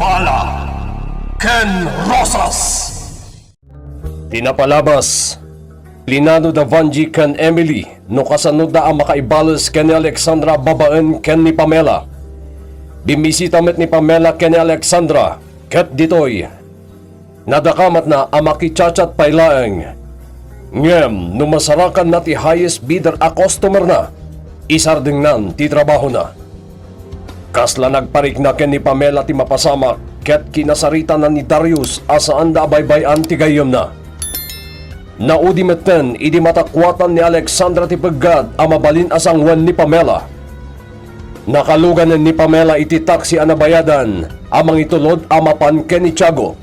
Bala Ken Rosas. Tinapalabas Linado da Vanji ken Emily no kasanod na ang makaibalos ken ni Alexandra babaen ken ni Pamela. Bimisita met ni Pamela ken ni Alexandra ket ditoy nadakamat na ang makichachat pailaeng. Ngem no masarakan na ti highest bidder a customer na isardingnan ti trabaho na. Kasla nagparik na ken ni Pamela ti mapasama ket kinasarita na ni Darius asaan da baybayan ti gayom na. Naudi meten idi matakwatan ni Alexandra ti peggad ang mabalin asang wan ni Pamela. Nakaluganan ni Pamela iti taksi anabayadan amang itulod amapan ken ni Tiago.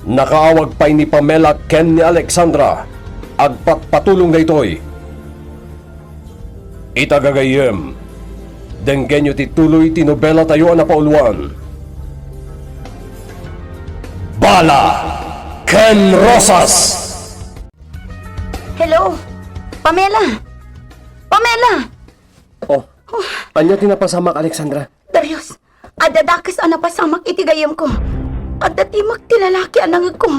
Nakaawag pay ni Pamela ken ni Alexandra agpatpatulong daytoy. Itagagayem denggenyo ti tuloy ti nobela tayo na pauluan. Bala Ken Rosas. Hello? Pamela? Pamela! Oh, anya tinapasamak Alexandra? Darius, adadakis ang napasamak itigayam ko. Adatimak ti lalaki anang ko.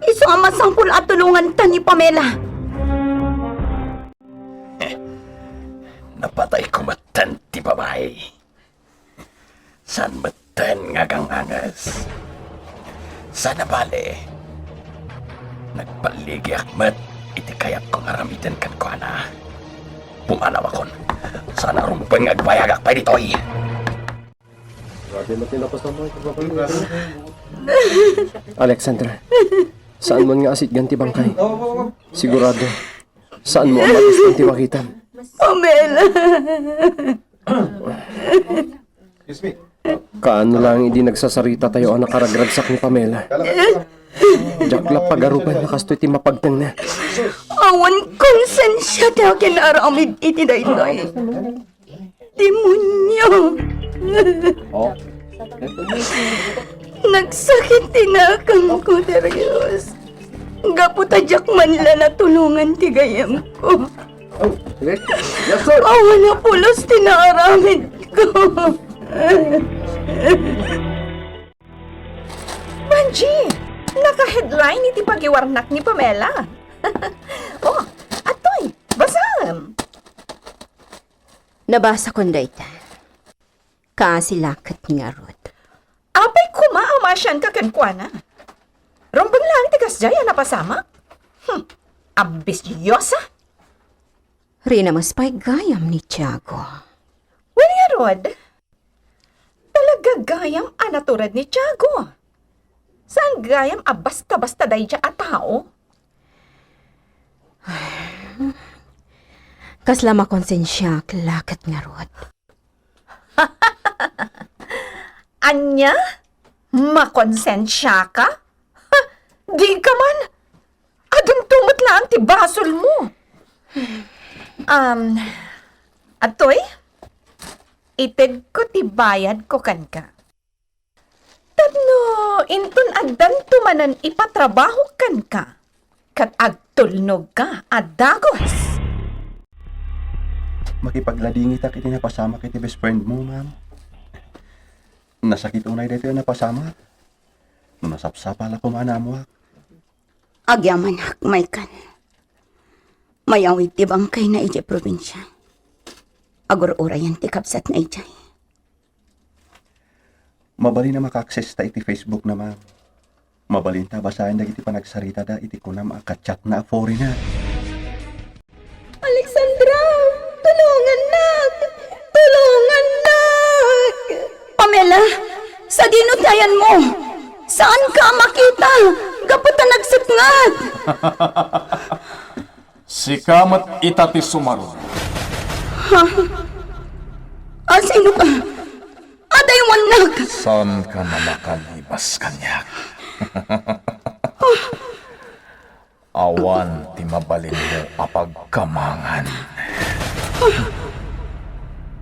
Iso ang masangpul at tulungan ta ni Pamela. Napatay ko matan ti babae. San matan nga gangangas? Sana bale. Nagpaligi akmat. Iti kayat kong aramitan kan ko ana. Pumanaw akon. Sana rumpeng agbayagak pa ditoy. Alexandra, saan mo nga asit ganti bangkay? Sigurado, saan mo ang magustuhan ti makitan? Pamela! Kaano lang hindi nagsasarita tayo ang nakaragragsak ni Pamela? Jakla pagarupan na kastoy ti mapagtang na. Awan konsensya tayo kinaramid iti daytoy. Demonyo! Oh? Nagsakit tinakang ko, Darius. Gaputadyak man la natulungan ti gayam ko. Yes, sir! Awan na pulos tinaramid ko. Manji! Naka-headline iti pagiwarnak ni Pamela. Oh, atoy, basam. Nabasa ko dayta. Kaasilakat nga rod. Apay kumaamasyan ka kankwana. Rombang lang tigas jaya napasama. Ambisyosa. Rina mas pa'y gayam ni Tiago. Well, nga rod. Talaga gayam anaturad ni Tiago. Saan gayam basta-basta dahi dya a tao? Kaslama konsensya lakat nga rod. Anya? Makonsensya ka? Ha, di ka man. Adumtumot lang ti basol mo. Atoy? Ited ko ti bayad ko kan ka. Tadno, intun addan tumanan ipatrabaho kan ka. Kat agtulnog ka, adagos. Makipagladingit ak iti napasama kiti best friend mo, ma'am. Nasakit unay dito yung napasama. Nung nasapsapala ko maanamuak. Agyaman hakmay kan. Mayawid ti bangkay na iti probinsya. Agur-urayan ti kapsat na iti. Mabali na maka-access ta iti Facebook na, ma'am. Mabalin ta basahin na iti panagsarita da iti kunam akachat na foreigner. Alexandra! Tulungan nak! Tulungan nak! Pamela, sa dinutayan mo, saan ka makita? Gaputa nagsipngat. Si kamat itati sumaro. Sino ka? Aday wanak. Saan ka na makalibas kanyak? Awan ti mabalin mo apagkamangan.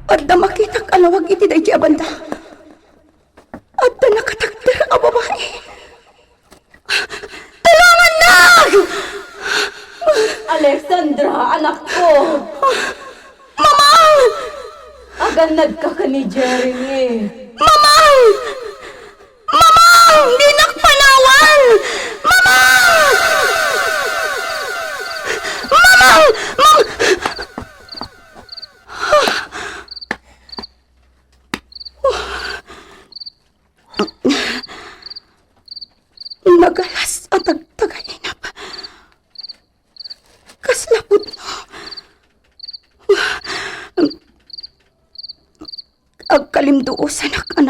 At na makita kalawag iti dahi abanda. At na nakatakder a babae. Tulungan na! Alexandra, anak ko! Mama! Aganad ka ni Jeremy. Mama!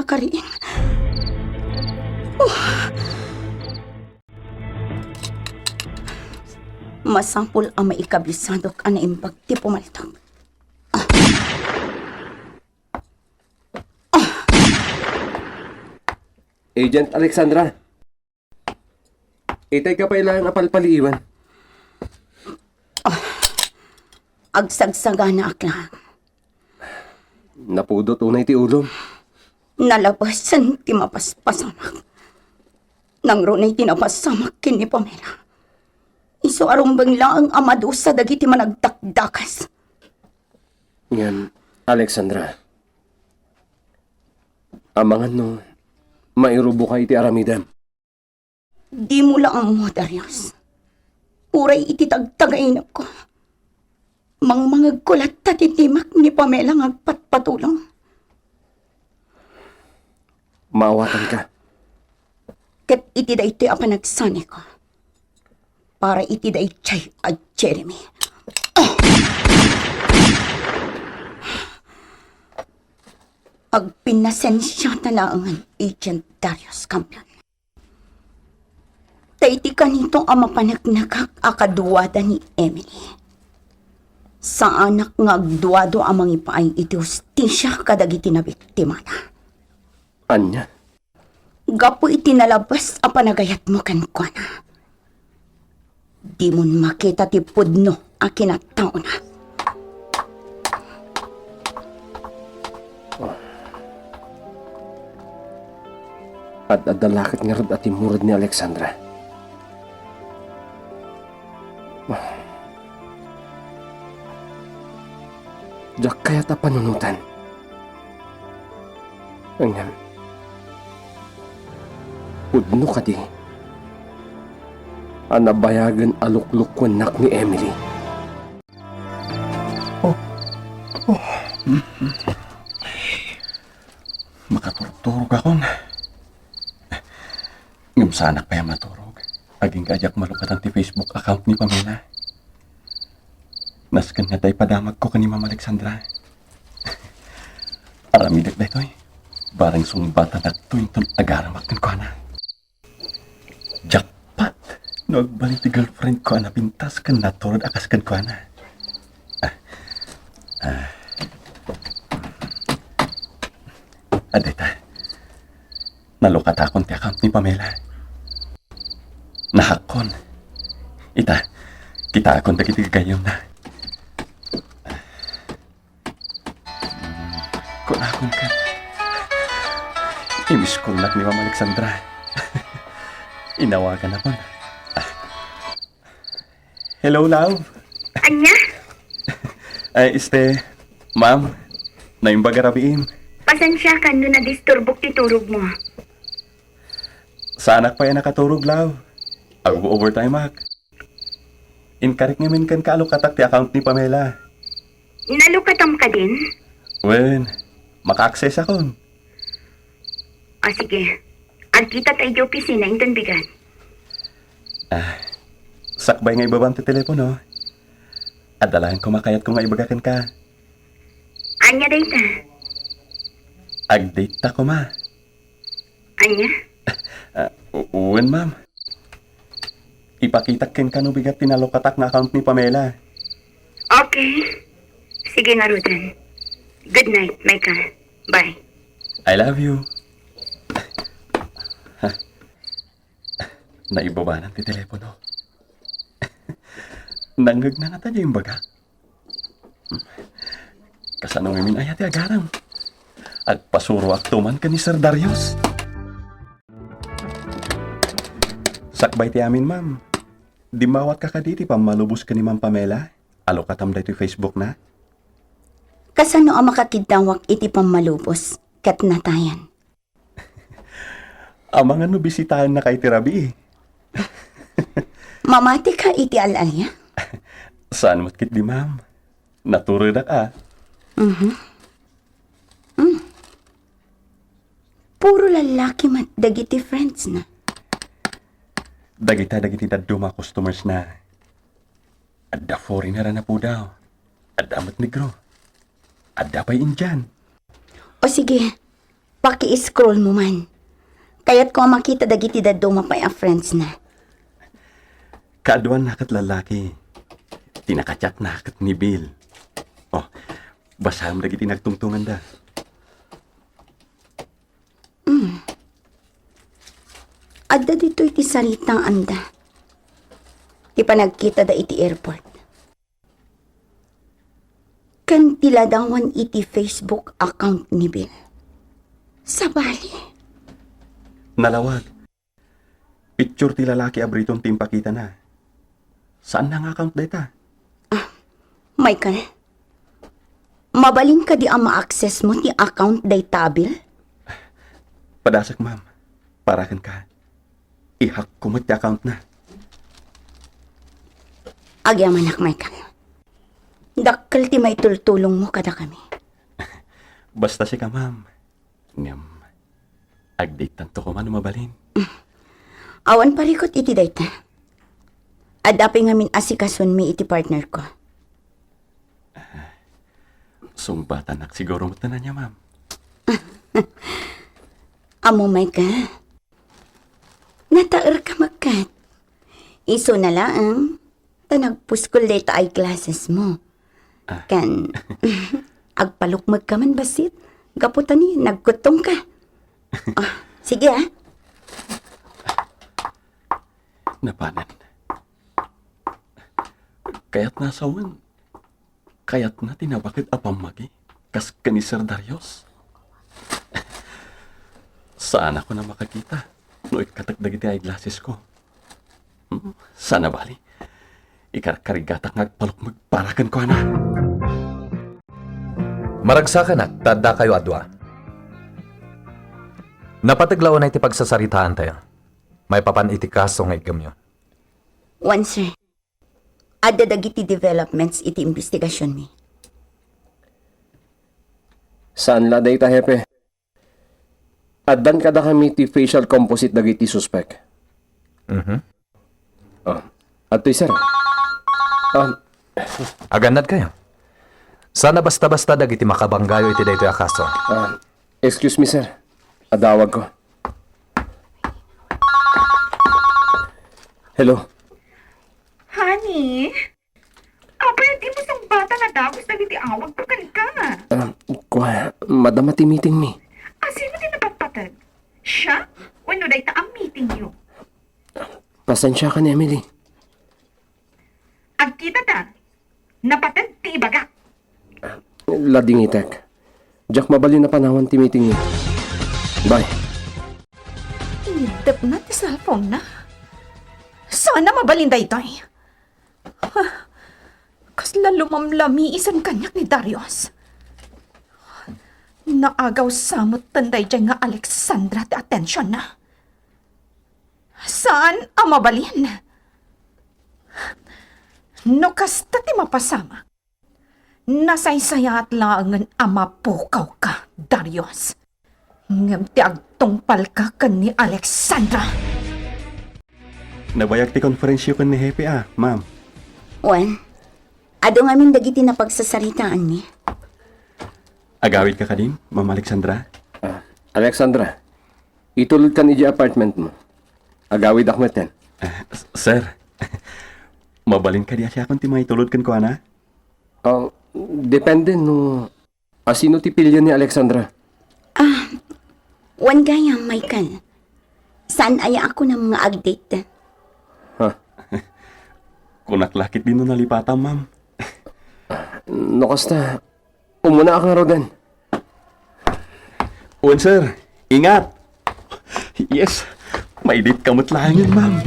kariin. Masampol ang maikabisado ka na imbag ti pumaltang. Agent Alexandra. Itay ka pa ilang apalpaliiwan. Agsagsaga na akla. Napudot unay ti ulom. Nalabasan ti mapaspasamak. Nang runay tinapasamak kini Pamela. Iso arumbang lang ang amado sa dagiti managdakdakas. Yan, Alexandra. Amangan no, mairubo ka iti aramidam. Di mo lang mo, Darius. Uray ititagtagainap ko. Mangmangag kulat tatitimak ni Pamela ngagpatpatulong. Maawatan ka. Ket iti da ito'y apanagsani ko. Para iti da itchay at Jeremy. Agpinasensya talaangan Agent Darius Campion. Taiti kanitong ama panagnagak akaduwada ni Emily. Sa anak nga agduwado amang ipaay iti hustisya kadagiti na biktima na. Anya? Gapo itinalabas a panagayat mo kankwana. Di mo makita ti pudno a kinatao na. At adalakit nga rod at imurad ni Alexandra. Diyak kaya ta panunutan. Ang pudno ka di. Anabayagan aluklukwan nak ni Emily. Makaturog akong. Ngam sa anak pa yung maturog. Aging kajak malukatan ti Facebook account ni Pamela. Naskan nga tayo padamag ko kani Ma'am Alexandra. Aramidak na ito'y. Barang sumbatan at tuwing agaramak ko na. Jackpot! Nagbalik ti girlfriend ko na pintas kan naturod akas kan ko na. Adeta, nalukat akong ti account ni Pamela. Nahakon. Kita akong dagiti gayom na. Kunakon ka. Imis kong nak ni Ma'am Alexandra. Inawagan ako. Hello, love. Anya? Ay, ma'am, naimbaga rabiin. Pasensya ka no na disturbok ti turog mo. Sa anak pa yan nakaturog, love. Ako overtime, mak. Inkarik ngamin kan kaalukatak ti account ni Pamela. Nalukatam ka din? Wen, maka-access ako. O sige, agkita tayo di opisina inton bigan. Sakbay nga ibabang ti telepono. Adalahan ko makayat kung nga ibagakan ka. Anya dayta? Ag-date ta ko, ma. Anya? Uwan, ma'am. Ipakita ken kanu bigat tinalokatak na account ni Pamela. Okay. Sige nga, Rudan. Good night, Michael. Bye. I love you. Naibaba ng ti telepono. Nanggag na nga tayo yung baga. Kasanong imin ayat agaram. Agpasuro aktuman ka ni Sir Darius. Sakbay ti amin, ma'am. Di mawat ka kaditi pamalubos ka ni Ma'am Pamela. Alo katam da iti Facebook na. Kasano ang makakidawak iti pamalubos kat natayan? Amang ano bisitahan na kay tirabi eh. Mamati ka iti alalya? Saan mo't kit di, ma'am? Naturo na ka. Puro lalaki mat dagiti friends na. Dagiti daduma customers na. Adda foreigner na po daw. Adda mat negro. Adda pa'y Indian. O sige, Paki-scroll mo man. Kaya't ko makita dagiti daddo mapay a friends na. Kaaduan na kat lalaki. Tinakachat na kat ni Bill. Oh, basaham dagiti nagtungtungan da. Adda dito iti saritang anda. Ti panagkita da iti airport. Kan tiladawan iti Facebook account ni Bill. Sabali. Nalawag. Picture ti lalaki abriton timpakita na. Saan na nga account data? Michael, mabalin ka di ang ma-access mo ti account data Bill? Padasak, ma'am. Parakan ka. I-hack ko mo ti account na. Agyaman ak, Michael. Dakkel ti may tultulong mo kada kami. Basta si ka, ma'am. Ngam. Agdate tanto ko man mabalin. Awan parikot iti dayta. Adapi ngamin asikason mi iti partner ko. Sumbatan nak siguro mo tanan niya, ma'am. Amo, Michael. Nataer ka magkat. Iso na lang. Tanagpuskol dayta ay classes mo. Kan, agpalukmag ka man basit. Gaputan ni, nagkutong ka. Sige Napanan. Kaya't nasawan. Kaya't na tinawakit apamagi. Kas kani Sir Darius. Saan ako na makakita? No ikatagdagiti ay glasses ko. Sana bali. Ikarkarigatak ngagpalok magparakan ko na. Maragsakan na, tadda kayo adwa. Napataglaw na iti pagsasaritaan tayo. May papan iti kaso nga ikamyo. One, sir. Adda dagiti developments iti investigasyon mi. Saan la data, hepe? Addan kada kami ti facial composite dagiti suspect. Atoy, sir. Aganad kayo. Sana basta-basta dagiti makabanggayo iti daytoy a kaso. Excuse me, sir. Adawag ko. Hello. Honey? Abay, di mo sang bata na dagos na diti awag ko kan ka. Madam ati meeting me. Sino din napagpatag? Siya? When day ta ang meeting niyo? Pasensya ka ni Emily. Agkita ta. Napatag ti ibaga. Lading itek. Jack mabali na panahon ti meeting niyo. Bye. Idap na ti cellphone na. Sana mabalinda ito eh. Kasla lumamlami isan kanyak ni Darius. Naagaw samot tanday dyan nga Alexandra ti atensyon na. Saan ang mabalin? No kasta ti mapasama. Nasaysayat lang ang mapukaw ka, Darius. Ngam ti agtungpal ka kan ni Alexandra. Nabayag ti konferensyo kan ni Hepe ma'am. One, ado ngamin dagiti na pagsasaritaan mi. Agawid ka din, Ma'am Alexandra? Alexandra, itulod ka ni di apartment mo. Agawid akmet yan. Sir, mabalin ka diya siya kung ti maitulod kan ko, ana? Depende no asino ti pilyo ni Alexandra. One gaya, Michael. Saan aya ako ng mga update? Kunaklakit din no nalipatan, ma'am. No kasta, umuna ka nga rodan. Un, sir, ingat! Yes, maidit kamot langin, ma'am.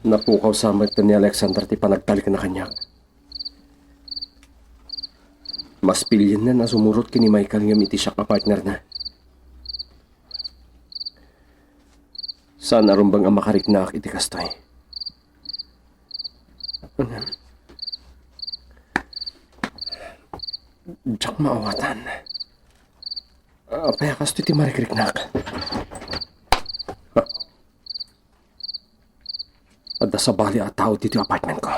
Napukaw sa amat ni Alexandra ti panagtalik na kanya. Mas pilyin na sumurot kini Michael ngam iti siya ka partner na. Saan arumbang ang makariknaak iti kastoy? Diyak maawatan. Apaya kastoy ti marikriknaak. Adda sa bali at tao dito apartment ko.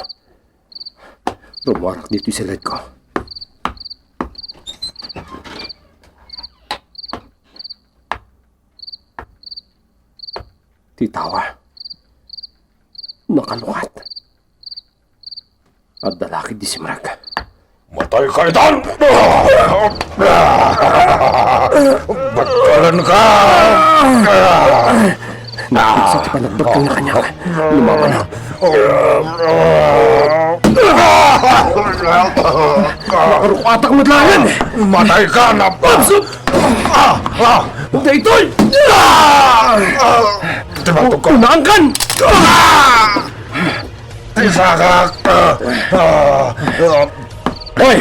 Rumarak dito sa leg ko. Titawa. Nakalukat. At dalaki di si Marag. Matay ka itan! Batalan ka! Sa panagdag na kanya. Lumaban na. Nakarukatak mo't langan! Matay ka na! Daytoy! Tibatok ko! Unaangkan! Tisakak! Hoy!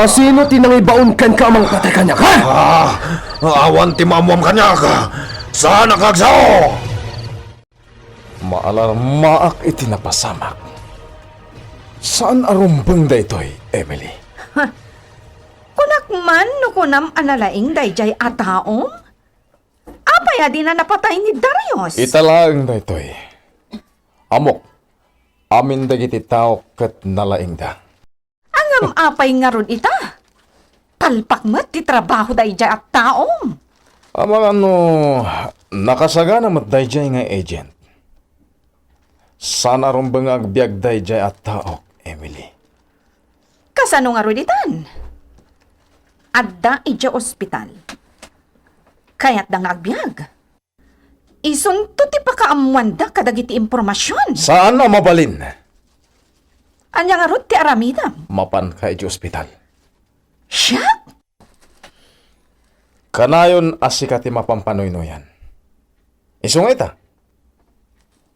Sino tinangibaon kan ka amang patay kanya ka? Awan timamuam kanya ka! Sana kagsao! Maalarmaak itinapasamak. Saan arumbang daytoy, Emily? Kunak man no kunam analaing dayjay ataong? Apaya di na napatay ni Darius? Italaang daytoy. Amok. Amin dagiti tao ket nalaing da. Angam apay nga ron ita. Talpak mo't ti trabaho dayjay at taong. Amang nakasagana mat dayjay nga agent. Sana arumbang agbiag dayjay at tao, Emily. Kasano nga ron itan? Adda ija ospital. Kaya't da nga agbyag. Isunto ti pakaamuanda kadagiti impormasyon. Saan na mabalin? Anya nga ron ti aramidam. Mapan ka iti ospital. Siya? Kanayon asikati mapampanoynoyan. Isungay ta.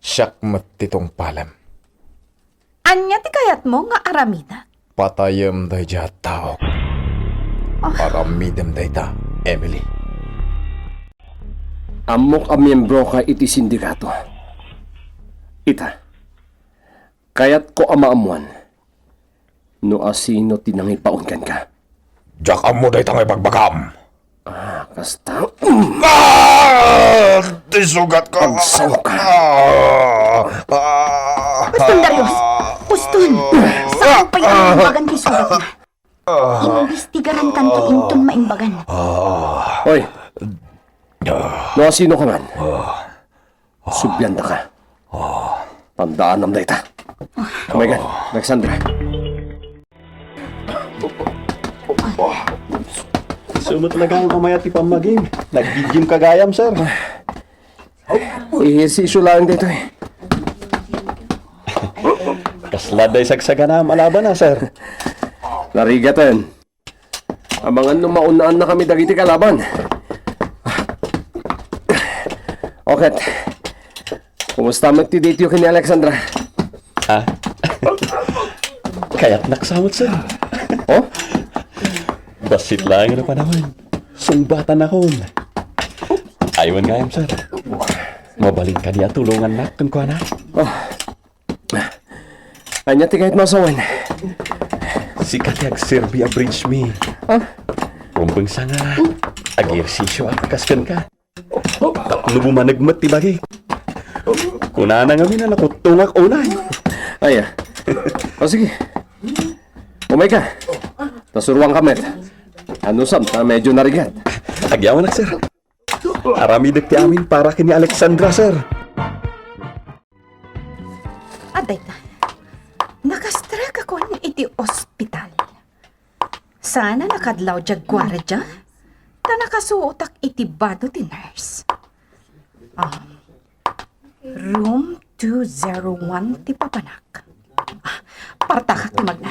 Siyak matitong palam. Anya ti kayat mo nga aramida? Patayam day dya tao. Paramidem day ta, Emily. Amok ang miyembro ka iti sindikato. Ita, kayat ko amaamuan. No asino tinangipaon kan ka. Diyak mo day tangay pagbagam. Kasta, Tisugat ka. pagsaw ka. Puston, Darius! Puston! Saan pa'y ang imbagan ti sugat na? Imbestigaran kanto inton maimbagan. Hoy, no asino ka man. Subyanda ka. Tandaan nam dayta. Oh my God, Alexandra. Sumo talaga ang kamay at ipamaging. Nag-gym kagayam, sir. Ihersisyo lang dito eh. Kasladay sagsaga na malaban na, sir. Narigatan. Abangan nung maunaan na kami dagiti kalaban. Okay. Kumusta magti-date yun kini Alexandra? Ha? Kaya't naksamot, sir. Oh? Basit lang na panahon. Sumbatan ako. Aywan nga sir. Mabaling ka niya tulungan na kung kuha na. Anya ti kahit masawan. Si Katiag Serbi abridge me. Rumbang sanga. Ag-ersisyo at kaskan ka. Tapno bumanagmat ti bagay. Kuna na nga na nakutungak unay. Ay, o sige. Umay ka. Tasuruang kamet. Ano sam, ta medyo narigat. Agyawan na, sir. Arami ti amin para kini Alexandra, sir. Aday ta. Nakastrek ako ng iti ospital. Sana nakadlaw dya gwaradya. Ta nakasuotak iti bado ti nurse. Room 201 ti papanak. Partakak ti magna.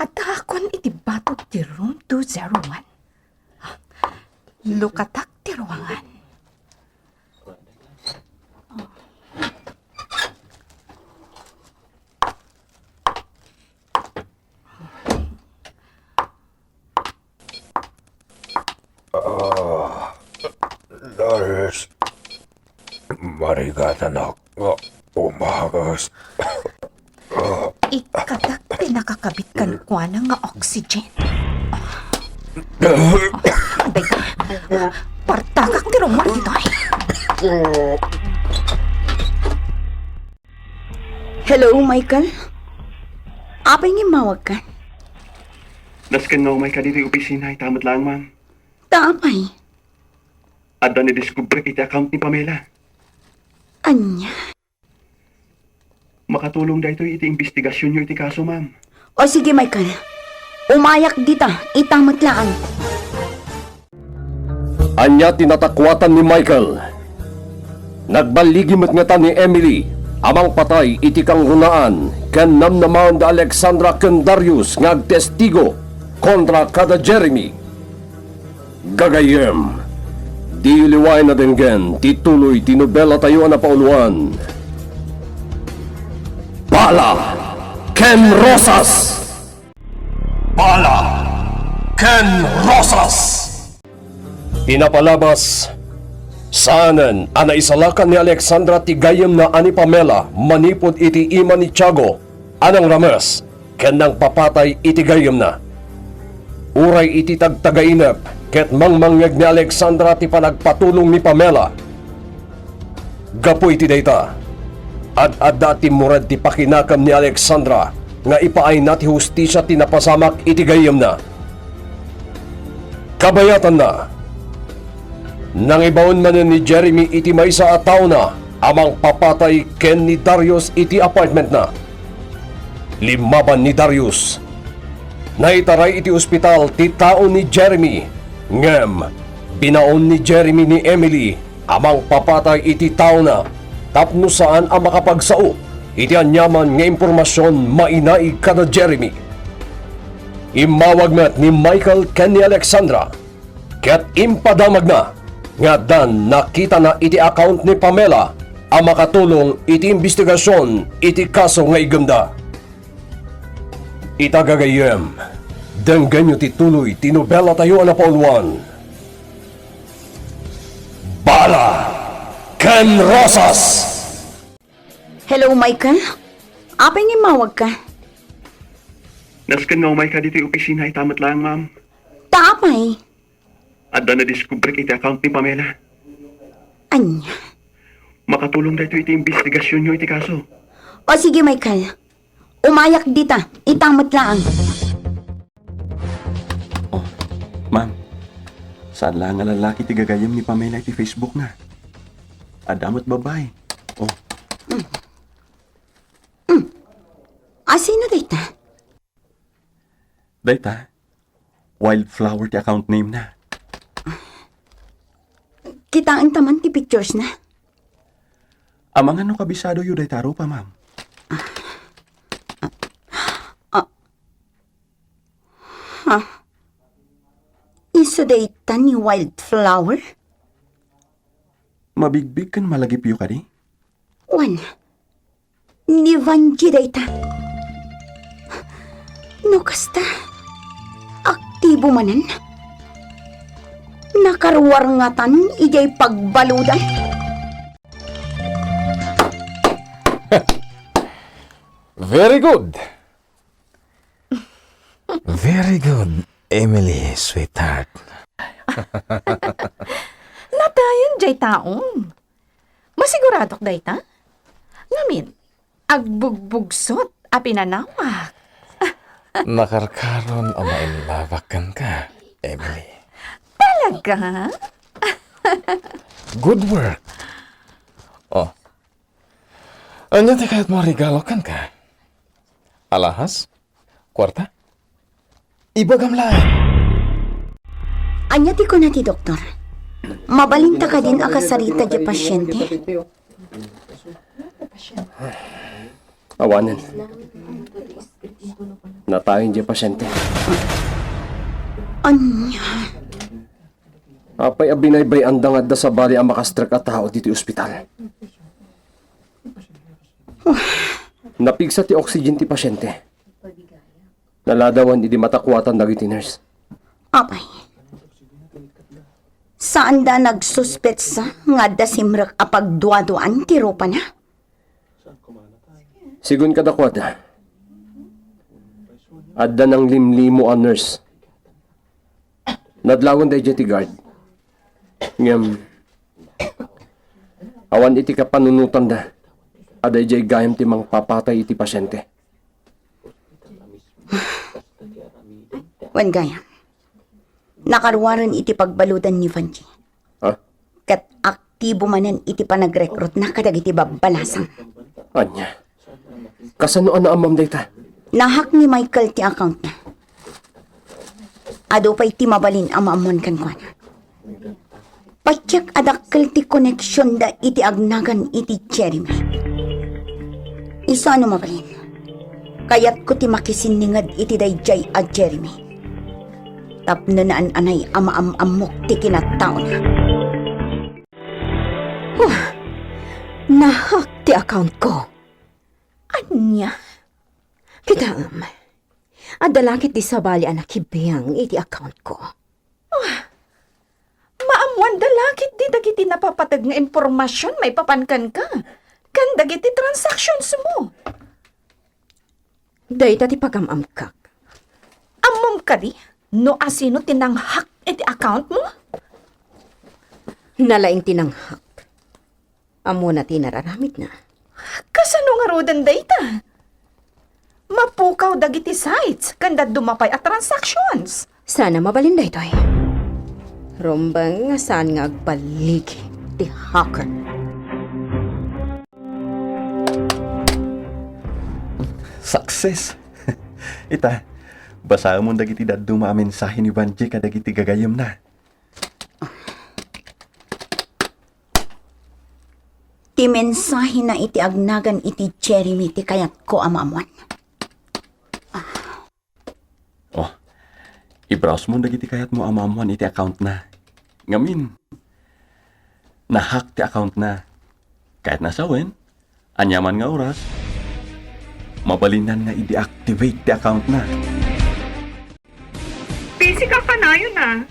Atakon iti batok ti room 201. Lukatak ti ruangan. Darius. Marigatan ako. Umagas. Ikatak pinakakabit kan kwa na nga oxygen. Aday ka. Partakak ti ruangan ito ay. Hello, Michael? Apay nga mawag ka? Naskan nga umay ka dito yung opisina, itamot lang, ma'am. Taapay. Ada ni discover iti account ni Pamela. Anya? Makatulong dahito iti investigasyon nyo iti kaso, ma'am. O sige, Michael. Umayak dita, itamot lang. Anya tinatakwatan ni Michael. Nagbaligimot nga ta ni Emily, amang patay iti kang hunaan, ken namnamaon da Alexandra ken Darius ngag testigo kontra kada Jeremy. Gagayem, di liway na denggen, tituloy tinubela tayo na pauluan. Bala Ken Rosas! Bala Ken Rosas! Pinapalabas, saanan ana isalakan ni Alexandra tigayem na ani Pamela manipod iti ima ni Tiago, anang rames, ken nang papatay iti gayem na. Uray iti tagtagainep, ket mangmangyag ni Alexandra ti panagpatulong ni Pamela. Gapu iti dayta, ad-adda ti murad ti pakinakam ni Alexandra, nga ipaay na ti hustisya ti napasamak iti gayem na. Kabayatan na, nang ibaon man ni Jeremy iti maysa a tao na amang papatay ken ni Darius iti apartment na. Limaban ni Darius. Naitaray iti ospital ti tao ni Jeremy. Ngem, binaon ni Jeremy ni Emily amang papatay iti tao na tapno saan ang makapagsao iti anyaman nga impormasyon mainaig kada Jeremy. Imawag met ni Michael ken ni Alexandra ket impadamag na nga dan nakita na iti account ni Pamela ang makatulong iti investigasyon iti kaso nga iganda. Itagagayem, denggan nyo tituloy tinubela tayo na pauluan. Bala Ken Rosas! Hello, Michael? Apay nga mawag ka? Naskan nga umay ka dito yung opisina, itamot lang, ma'am. Taapay. Ada na discover iti account ni Pamela. Anya? Makatulong dahito iti investigasyon nyo iti kaso. O sige, Michael. Umayak dita, itamot lang. Ma'am, saan lang nga lalaki ti gagayam ni Pamela iti Facebook na? Adamot babae. Oh, Sino dita? dayta. Wildflower ti account name na. Kitaan taman ti pictures na. Amang ano kabisado yu daytaro pa, ma'am. Iso data ni Wildflower? Mabigbig kan malagip yu ka di? Wan. Ni Vanji data. No kasta. Aktibo manan. Nakaruwar ngatan ijay pagbaludan. Very good. Very good, Emily, sweetheart. Natayan jay taong. Masiguradok day ta? Ngamin, agbugbugsot a pinanawak. Nakarkaron o mailavakan ka, Emily. Talaga? Good work. Oh. Anya ti kahit mo regalo kan ka? Alahas? Kwarta? Ibagam lain. Anya ti ko na ti doktor. Mabalinta ka din akasarita di pasyente. Awanan. Natayin di pasyente. Anya? Apay abinaybay andang adda sa bali ang makastrak at tao dito ospital. Napigsa ti oxygen ti pasyente. Naladawan idi matakwatan dagiti nurse. Apay. Saan da nagsuspetsa nga da simrak apagduaduan ti ropa na? Sigun kadakwata. Adda ng limlimo ang nurse. Nadlawan day jetty guard. Ngem. Awan iti ka panunutan da. Aday jay gayam ti mang papatay iti pasyente. Wan gaya. Nakaruwaran iti pagbaludan ni Vanji. Ha? Kat aktibo manan iti panagrekrut na kadag iti babalasang. Anya? Kasano na amam dayta? Nahak ni Michael ti account na. Ado pa iti mabalin amamon kan kwa na. Pacheck adakkel ti connection da iti agnagan iti Jeremy. Isa ano mabalin. Kayat ko ti makisiningad iti dayjay a Jeremy. Tapno na anay ama-amok ti kinatao na. Nahak ti account ko. Anya? Kitam. Adalakit di sabali anak kibiyang iti account ko. Maamuan dalakit di dagiti napapatag nga impormasyon may papankan ka. Kan dagiti transactions mo. Dayta ti pagamam kak. Amom ka di? No asino tinanghak iti account mo? Nalaing tinanghak. Amo na tinararamit na. Kasano nga rodan dayta? Mapukaw dagiti sites kanda dumapay at transactions. Sana mabalin daytoy. Rombang nga saan nga agbalik ti hacker. Success! Ita, basahan mo dagiti daddo mensahe ni Vanji kadagiti gagayam na. Ti mensahe na iti agnagan iti Jeremy ti kayat ko amamon. Oh, i-browse mo dagiti kayat mo amamuan iti account na. Ngamin, na-hack ti account na. Kahit nasawen, anyaman nga oras, mabalinan nga i-deactivate ti account na. Busy ka kanayon na.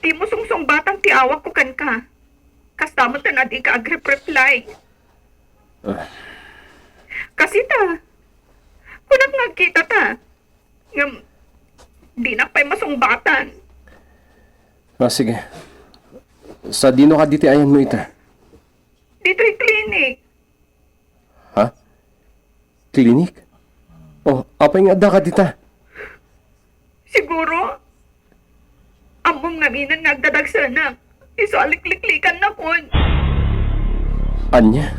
Di mo sungsong batang tiawak ko kan ka. Kastamot na di ka agrip-reply. Kasi ta, kunang nagkita ta. Ngam, di na pa'y masungbatan. Sige. Sa dino ka diti ayan mo ita? Dito'y clinic. Ha? Klinik? Oh, apay nga da ka dita? Siguro, among naminan nagdadagsa na. Isalikliklikan na kon. Anya?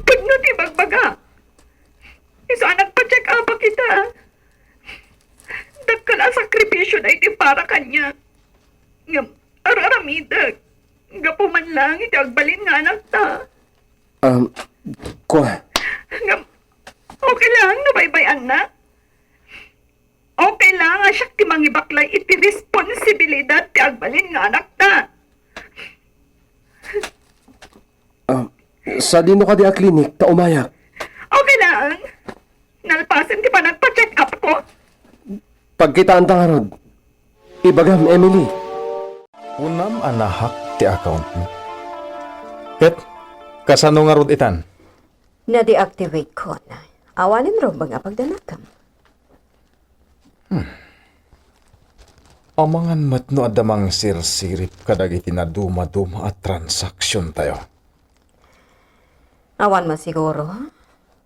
Pag ti bagbaga. Isa nagpa-check up kita. Dagkal ang sakripisyo na iti para kanya. Ngam, araramidag. Gapo man lang iti agbalin nga anak ta. Kwa? Ngam, okay lang, nabaybayan na. Okay lang, asyak ti mangibaklay iti responsibilidad ti agbalin nga anak ta. Sa dino ka di a klinik, ta umayak. Okay lang. Nalpasan ti pa nagpa-check up ko. Pagkitaan ta nga rod, ibagam Emily. Unam anahak ti account mo. Ket, kasano nga rod itan? Na-deactivate ko na. Awanin ro mga pagdanakam. Amangan matno adamang sirsirip kadagiti na duma-duma at transaksyon tayo. Awan man siguro.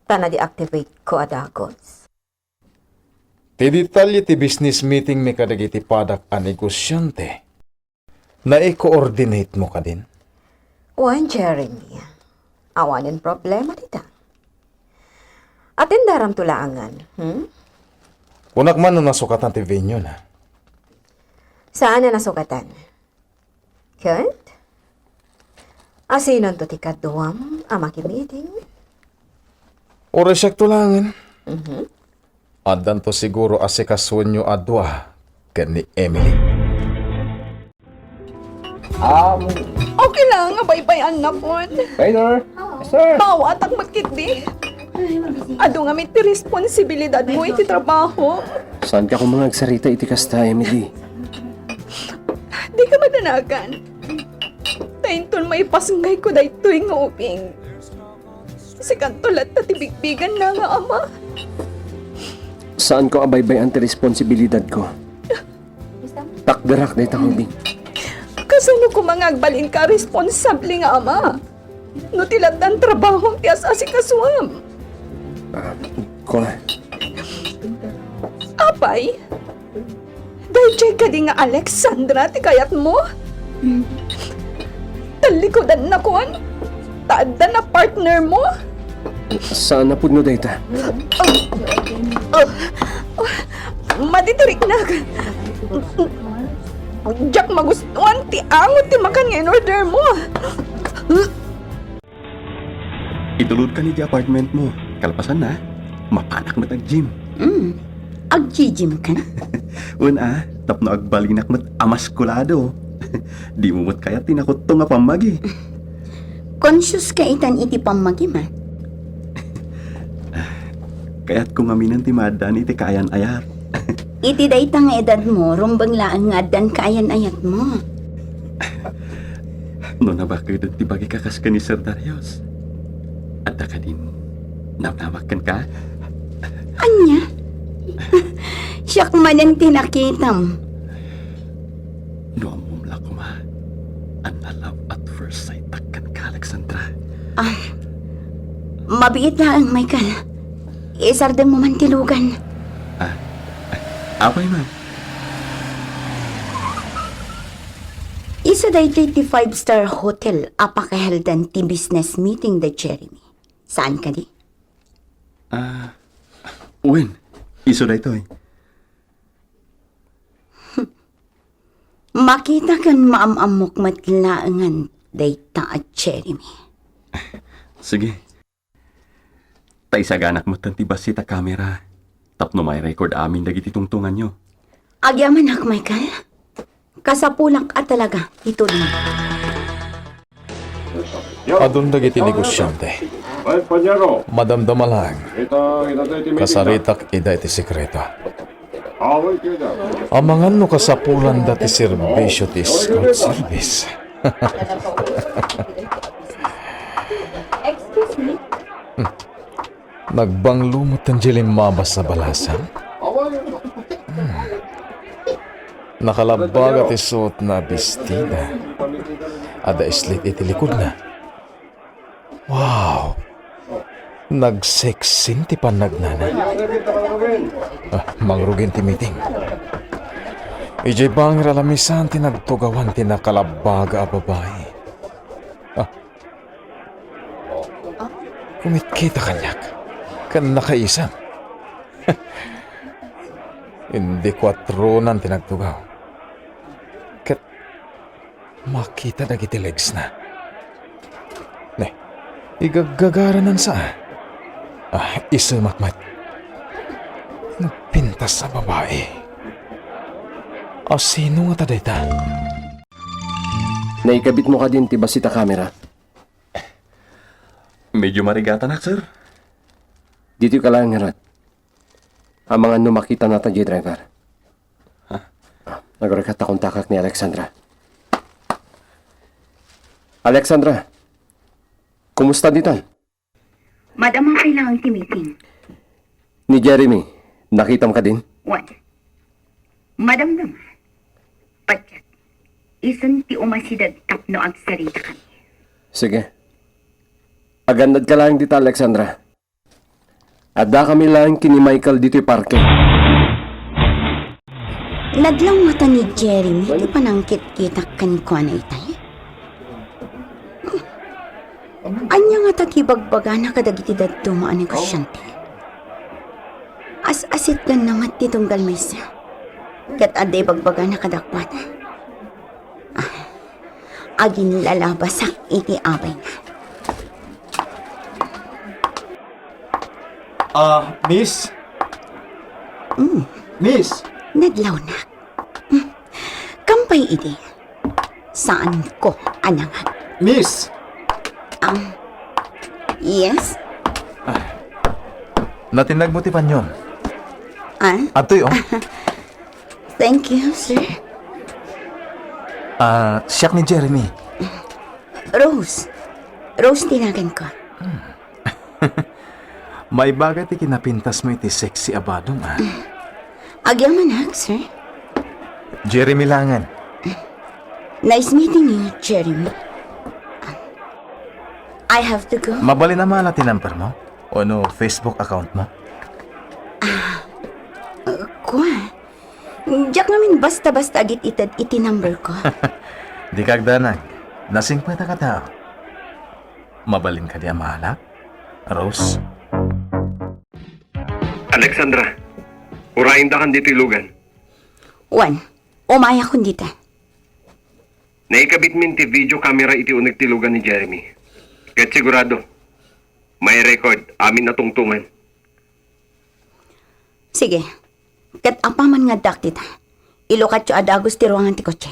Na-deactivate ko adagos. Ti detalye ti business meeting mi kadagiti padak a negosyante. Na i-coordinate mo ka din. Wan, Jeremy. Awanin problema dita. Atin daram tulaangan. Unak man no nasukatan ti venue na. Saan na nasukatan? Kurt? Asinon to ti kaduam amaki meeting? Oras yak tulangan. Adan to siguro asikasuan nyo adwa ken ni Emily. Okay lang, abay-bayan na po. Waiter! Sir! Bawat ang magkindi. Ado nga may ti responsibilidad mo iti trabaho. Saan ka kung mga agsarita iti kasta, Emily? Di ka madanagan. Tainton may pasngay ko daytoy nga uping. Si kantulat na tibigbigan na nga ama. Saan ko abaybay ang responsibilidad ko? Takdarak na itang ubing. Kasano ko mga agbalin ka responsable nga ama? No tilat ang trabaho ti asasi kaswam. Kuna. Apay? Dahil jay ka di nga Alexandra ti kayat mo? Talikodan na kon? Taadda na partner mo? Sana po no data. Maditirik na. Jack magustuhan ti angot ti makan nga in order mo. Itulod ka ni di apartment mo. Kalpasan na, mapanak mo tag gym. Agjijim ka na. Una, tapno agbalinak mo't amaskulado. Di mo mo't kaya tinakot to nga pamagi. Conscious ka itan iti pamagima. Kaya't kung aminan ti madan iti kayan ayat. Iti dayta nga edad mo, rumbang laang nga adan kaayan ayat mo. No nabakid ti bagi kakas ka ni Sir Darius. At ka din, namnamakan ka? Anya? Siyak man ang tinakitam. Noong mumla ko ma, ang love at first sight takkan ka, Alexandra. Mabiit lang, Michael. Isardang mo man tilugan. Apay man. Isa day 5-star hotel apakaheldan ti business meeting da Jeremy. Saan ka di? Uwin, iso na ito eh. Makita kan maamamok matlaangan dayta at Jeremy. Sige. Taisaga anak mo tantibas sita kamera. Tapno may record amin dagiti tungtungan nyo. Agyaman ak, Michael. Kasapulak at talaga, ito na. Adun dagiti negosyante. Madamdama lang. Kasaritak ida iti sekreto. Amangan no kasapulan dati serbisyo ti escort service. Excuse me? Nagbanglumot ang mabas sa balasan. Nakalabag at isuot na bestida. Ada islit iti likod na. Wow! Nagseksin ti panagnana. Mangrugin ti meeting. Ijay bang ralamisan ti nagtugawan ti nakalabaga a babae. Kumitkita kanyak. Kan nakaisang. Hindi 4 nan tinagtugaw. Kat makita dagiti legs na. Ne, igagagaranan sa isa matmat. Nagpintas sa babae. Sino nga taday ta? Naikabit mo ka din ti basita camera. Medyo marigata na, sir. Dito ka lang ngarat. Ang mga numakita na tayo, driver. Nagrekat akong takak ni Alexandra. Alexandra, kumusta dito? Madam, ang kailangan ti meeting. Ni Jeremy, nakita mo ka din? One. Madam naman. Patyat. Isan ti umasidag tapno ang sarita kami. Sige. Agandad ka lang dito, Alexandra. Ada kami lang kini Michael dito parke. Nadlaw mata ni Jeremy, di pa nangkit-kitak kan ko na itay. Anya nga takibagbaga na kadagiti dadto mo ang negosyante. As-asit ka namat ditong galmaysa. Kat aday bagbaga na kadakwata. Agin lalabasak iti abay na. Miss? Miss? Nadlaw na. Kampay iti. Saan ko anangan? Miss? Yes? Natinag mo ti panyon. Atoy, oh. Thank you, sir. Siyak ni Jeremy. Rose. Rose tinagan ko. May bagay ti kinapintas mo iti sexy abadong, Agyaman sir. Jeremy langan. Nice meeting you, Jeremy. I have to go. Mabali naman natin number mo? O no, Facebook account mo? Kuha. Diyak namin basta-basta agit itad iti number ko. Di kagdanag. Nasing pa ka tao. Mabalin ka diya mahalak? Rose? Alexandra, urahin da kan dito ilugan. Juan, umaya ko dito. Naikabit min ti video camera iti unag tilugan ni Jeremy. Kahit sigurado, may record, amin na tungtungan. Sige. Kat apaman nga dak tita. Ilukat yo adagos ti ruangan ti kotse.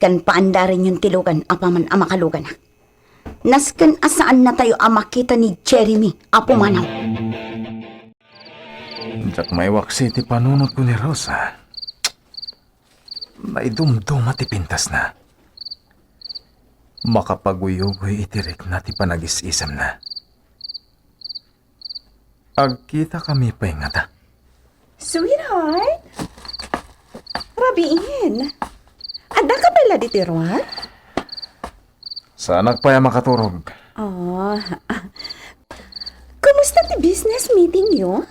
Kan paandarin yung tilugan apaman amakalugan na. Nasken asaan na tayo amakita ni Jeremy apo manaw. Diyak may waksi ti panunod ko ni Rosa. Naidumdum at ipintas na. Makapaguyugoy itirik na ti panagis-isam na. Agkita kami pa ingata. Sweetheart? Rabiin. Ada ka pala dito, Juan? Sana pa makaturog. Oh. Kumusta ti business meeting yo?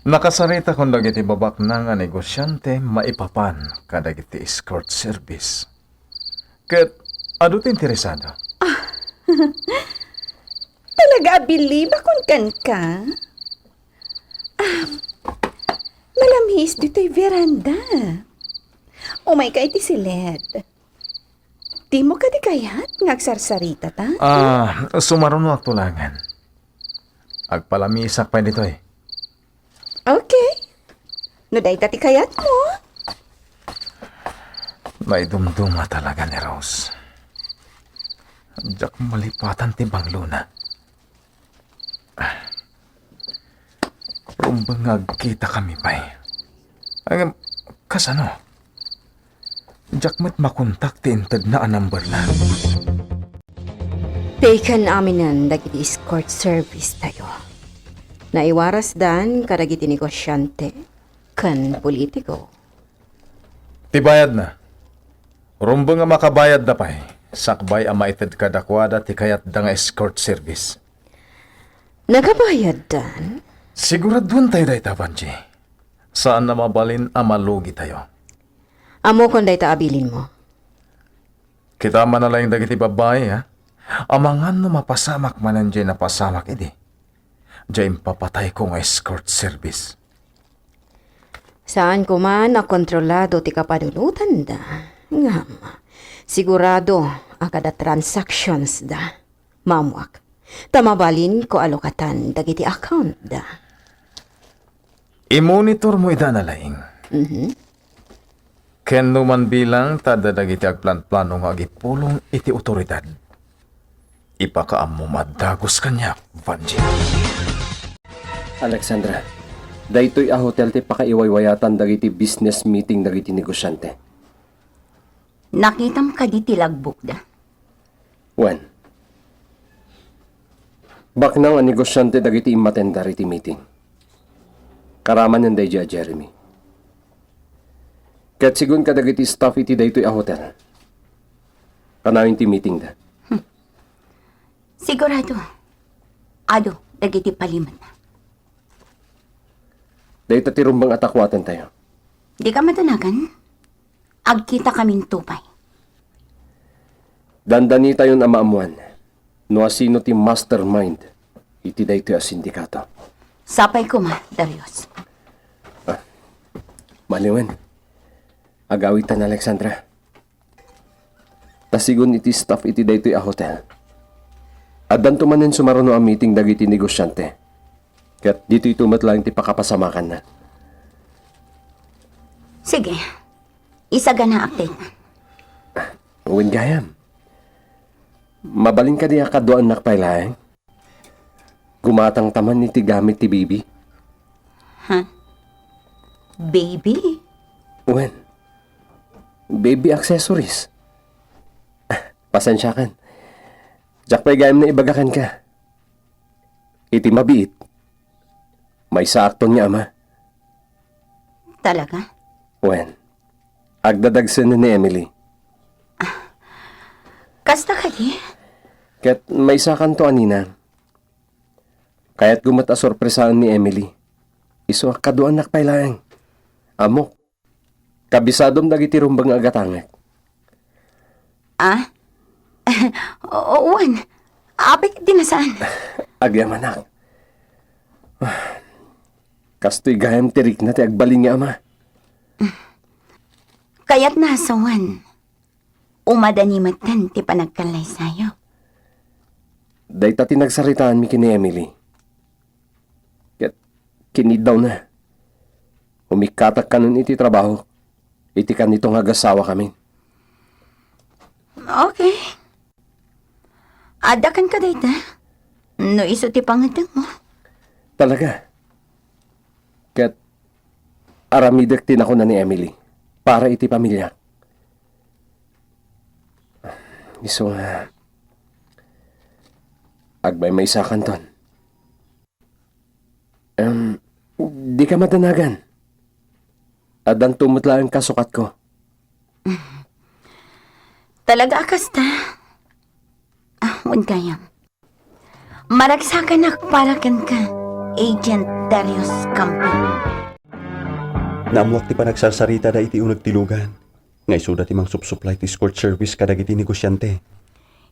Nakasarita kong dagiti babak na nga negosyante maipapan kadagiti escort service. Ket adut interesado. Talaga believe akong kan ka? Malamhis dito'y veranda. Oh my God, iti si Led. Di mo ka di kayat ngagsarsarita ta? Sumaron mo tulangan. Agpalamisak pa dito eh. Okay. No day tati kayat mo. May dumduma talaga ni Rose. Diyak malipatan ti Bangluna. Rumbang agkita kami pa eh. Ang kasano? Diyak met makontak ti intad na number na. Taken aminan dagiti escort service tayo. Naiwaras dan kadagiti negosyante kan politiko. Tibayad na. Rumbang nga makabayad na pa eh. Sakbay ang maited kadakwada ti kayat da nga escort service. Nagabayad dan? Siguraduan tayo dahi Tabanji. Saan na mabalin ang malugi tayo? Amo kon day abilin mo. Kita manalayang dagiti babae ha. Amangan no mapasamak manan dyan na pasamak idi. Diyan papatay ko nga escort service. Saan ko man kontrolado ti kapadulutan da. Ngam, sigurado akada transactions da. Mamuak, tamabalin ko alokatan dagiti account da. I-monitor mo ida na laing. Ken man bilang tada dagiti agplan-plano nga agipulong iti otoridad. Ipakaam mo madagos kanya, Vanji. Alexandra, daytoy a hotel ti pakaiwaywayatan dagiti business meeting dagiti negosyante. Nakitam ka di tilagbok da. When? Baknang ang negosyante dagiti imatenda iti meeting. Karaman yan day Jeremy. Kat sigun ka dagiti staff iti daytoy a hotel. Kanawin ti meeting da. Sigurado. Ado, dagiti paliman na. Dayta ti rumbang atakwatan tayo. Di ka madanagan? Agkita kaming tupay. Dandani tayo na maamuan. No asino ti mastermind iti daytoy a sindikato. Sapay ko ma, Darius. Maliwan. Agawitan Alexandra. Tasigon iti staff iti daytoy a hotel. Addan tumanen sumaruno ang meeting dagiti negosyante. Kat dito itumatlang ti pakapasamakan na. Sige. Isaga na update na. Uwin gayam. Mabalin ka diya kaduan nakpailaeng. Gumatang taman iti gamit ti bibi. Baby? Uwin. Baby accessories. Pasensya kan. Diyak pa'y gayam na ibagakan ka. Iti mabiit. May saakton niya ama. Talaga? Uwin. Agdadagsan na ni Emily. Kasta ka di? Ket may isa kanto anina. Kaya't gumata sorpresaan ni Emily. Iso kaduan nakpailaeng. Amok. Kabisadom dagiti rumbang agatangek. Ah? Uwan. Apik dinasaan. Agyam anak. Kastoy gayam tirik na ti agbaling nga ama. Kaya't nasawan. Umadanimatan ti panagkalay sayo. Day ta tinagsaritaan mi kini Emily. Ket kinid daw na. Umikatak kanon iti trabaho. Iti kanitong hagasawa kami. Okay. Adakan ka dayta. No iso ti pangatang mo. Talaga. Ket aramidek tin ako na ni Emily. Para iti pamilya. Iso nga. Agbay may isakan ton. Di ka madanagan. Adan tumutla ang kasukat ko. Talaga akasta. Wan kayam. Maragsakan akparakan ka. Agent Darius Campo. Naamwak ti panagsasarita da iti unag tilugan. Ngay suda ti mang supply ti escort service kadagiti negosyante.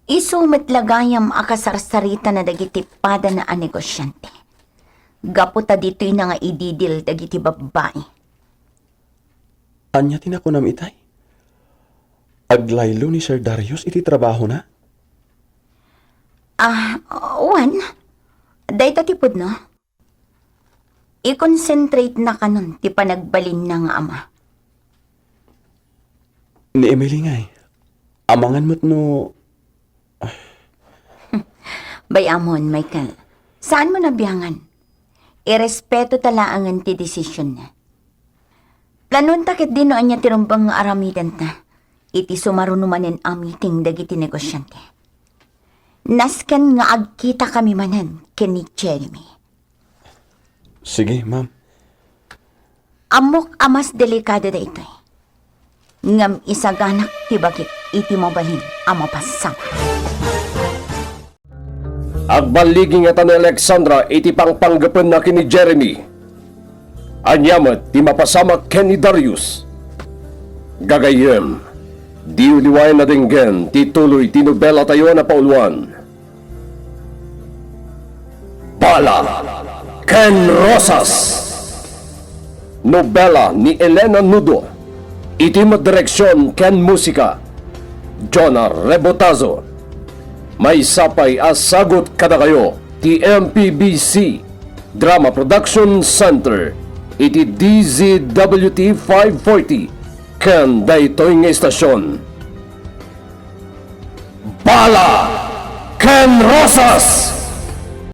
Isu metlagayam akasarsarita na dagiti pada na a negosyante. Gaputa dito'y na nga ididil dagiti babae. Anya tinakunam itay? Aglaylo ni Sir Darius iti trabaho na? Wan. Dayta tipod no? I-concentrate na kanon ti panagbalin na nga ama. Ni Emily ngay. Amangan mo't no... Bayamon, Michael. Saan mo nabiyangan? Irespeto talaangan ti desisyon na. Planon takit din no anya tirumbang nga aramidan ta. Iti sumarunumanen a meeting dagiti negosyante. Nasken nga agkita kami manan ken ni Jeremy. Sige, ma'am. Amok amas delikado da ito'y. Ngam isaganak ti bakit iti mabalin amo pasama. Agbaliging ata ni Alexandra iti pangpanggapan na kini Jeremy. Anyamat ti mapasamak ken ni Darius. Gagayem, di uliway na dinggen ti tuloy ti nobela tayo na pauluan. Bala Ken Rosas. Nobela ni Elena Nudo. Iti direksyon ken musika Jonah Rebotazo. May sapay as sagot kada kayo ti MPBC Drama Production Center iti DZWT 540 ken daytoy nga istasyon. Bala Ken Rosas.